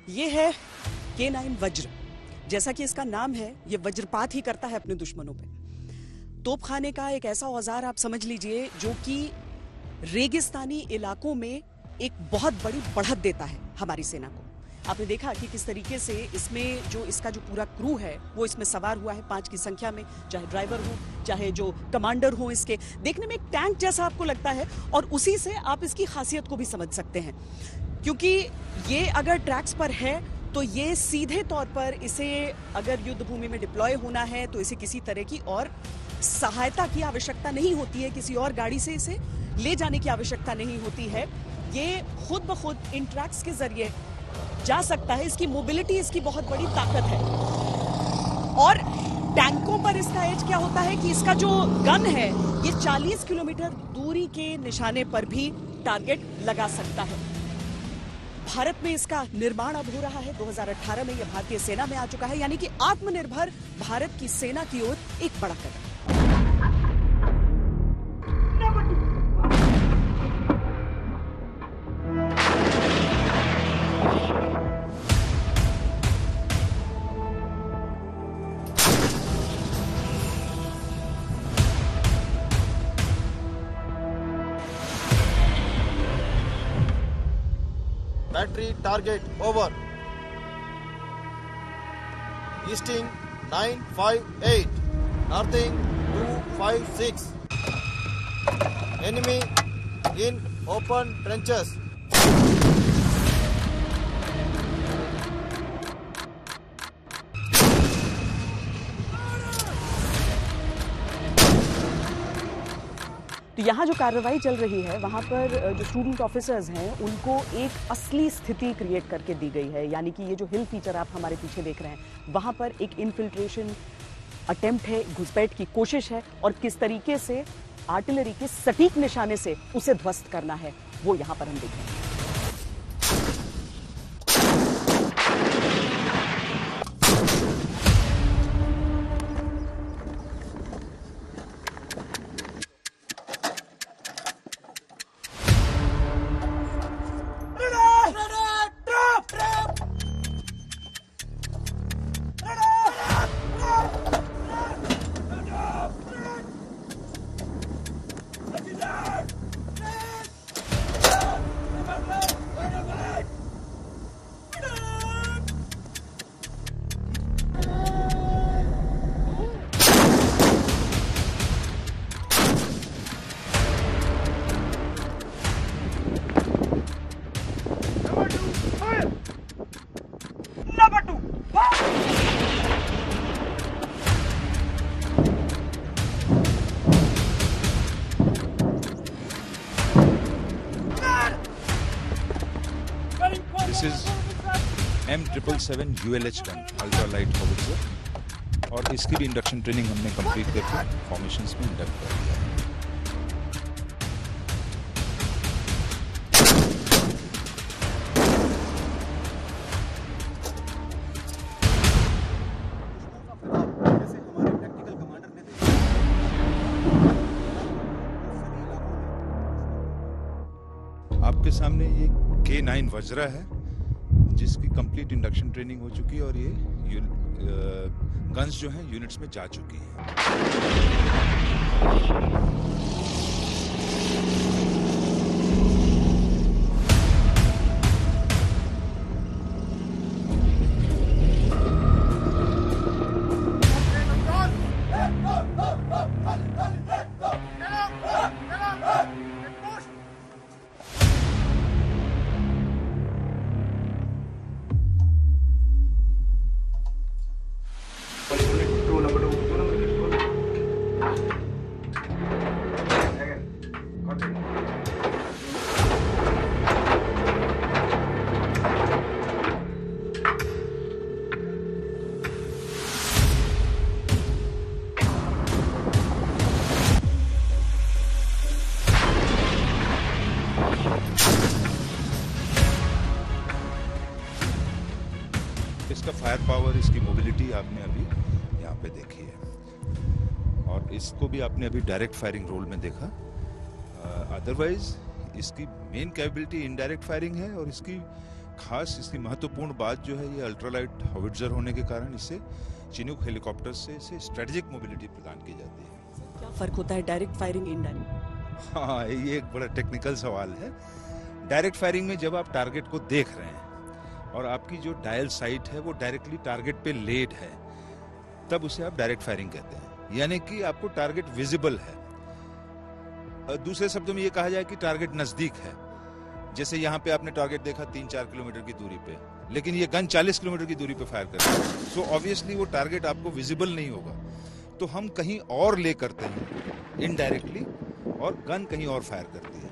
ये है K9 वज्र। जैसा कि इसका नाम है, ये वज्रपात ही करता है अपने दुश्मनों पे। तोपखाने का एक ऐसा औजार आप समझ लीजिए जो कि रेगिस्तानी इलाकों में एक बहुत बड़ी बढ़त देता है हमारी सेना को। आपने देखा कि किस तरीके से इसमें जो इसका जो पूरा क्रू है वो इसमें सवार हुआ है 5 की संख्या में, चाहे ड्राइवर हो चाहे जो कमांडर हो। इसके देखने में एक टैंक जैसा आपको लगता है और उसी से आप इसकी खासियत को भी समझ सकते हैं, क्योंकि ये अगर ट्रैक्स पर है तो ये सीधे तौर पर इसे अगर युद्ध भूमि में डिप्लॉय होना है तो इसे किसी तरह की और सहायता की आवश्यकता नहीं होती है, किसी और गाड़ी से इसे ले जाने की आवश्यकता नहीं होती है। ये खुद ब खुद इन ट्रैक्स के जरिए जा सकता है। इसकी मोबिलिटी इसकी बहुत बड़ी ताकत है। और टैंकों पर इसका एज क्या होता है कि इसका जो गन है ये 40 किलोमीटर दूरी के निशाने पर भी टारगेट लगा सकता है। भारत में इसका निर्माण अब हो रहा है। 2018 में यह भारतीय सेना में आ चुका है, यानी कि आत्मनिर्भर भारत की सेना की ओर एक बड़ा कदम। Battery target over. Easting 958. Northing 256. Enemy in open trenches. तो यहाँ जो कार्रवाई चल रही है वहाँ पर जो स्टूडेंट ऑफिसर्स हैं उनको एक असली स्थिति क्रिएट करके दी गई है, यानी कि ये जो हिल फीचर आप हमारे पीछे देख रहे हैं वहाँ पर एक इन्फिल्ट्रेशन अटेम्प्ट है, घुसपैठ की कोशिश है और किस तरीके से आर्टिलरी के सटीक निशाने से उसे ध्वस्त करना है वो यहाँ पर हम देख रहे हैं। This is M777 ULH gun ultra light howitzer और इसकी भी इंडक्शन ट्रेनिंग हमने कंप्लीट करके फॉर्मेशंस में इंडक्ट कर दिया। आपके सामने ये K9 वज्रा है जिसकी कंप्लीट इंडक्शन ट्रेनिंग हो चुकी है और ये गन्स जो हैं यूनिट्स में जा चुकी हैं। इसका फायर पावर, इसकी मोबिलिटी आपने अभी यहाँ पे देखी है और इसको भी आपने अभी डायरेक्ट फायरिंग रोल में देखा। अदरवाइज इसकी मेन कैपेबिलिटी इनडायरेक्ट फायरिंग है और इसकी खास इसकी महत्वपूर्ण बात जो है, ये अल्ट्रालाइट हॉविट्जर होने के कारण इसे चिनूक हेलीकॉप्टर से इसे स्ट्रेटेजिक मोबिलिटी प्रदान की जाती है। क्या फर्क होता है डायरेक्ट फायरिंग, इनडायरेक्ट? हाँ, ये एक बड़ा टेक्निकल सवाल है। डायरेक्ट फायरिंग में जब आप टारगेट को देख रहे हैं और आपकी जो डायल साइट है वो डायरेक्टली टारगेट पे लेड है, तब उसे आप डायरेक्ट फायरिंग कहते हैं, यानी कि आपको टारगेट विजिबल है। दूसरे शब्दों में ये कहा जाए कि टारगेट नजदीक है। जैसे यहाँ पे आपने टारगेट देखा 3-4 किलोमीटर की दूरी पे, लेकिन ये गन 40 किलोमीटर की दूरी पे फायर कर रही है, सो ऑब्वियसली वो टारगेट आपको विजिबल नहीं होगा, तो हम कहीं और ले करते हैं इनडायरेक्टली, और गन कहीं और फायर करती है।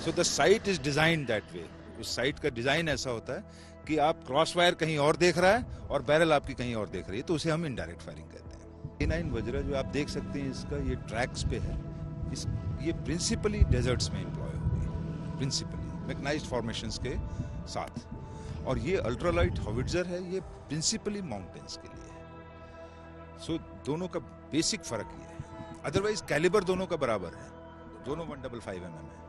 So the site is design that way. उस साइट का डिजाइन ऐसा होता है कि आप क्रॉस फायर कहीं और देख रहा है और बैरल आपकी कहीं और देख रही है, तो उसे हम इनडायरेक्ट फायरिंग कहते हैं। K9 वज्रा जो आप देख सकते हैं, इसका ये ट्रैक्स पे है, ये प्रिंसिपली डेजर्ट्स में एम्प्लॉय होगी, प्रिंसिपली मैग्नाइज्ड फॉर्मेशंस के साथ। और ये अल्ट्रालाइट हॉविट्जर है, ये प्रिंसिपली माउंटेन्स के लिए है। सो दोनों का बेसिक फर्क ये है, अदरवाइज कैलिबर दोनों का बराबर है, दोनों 155 mm है।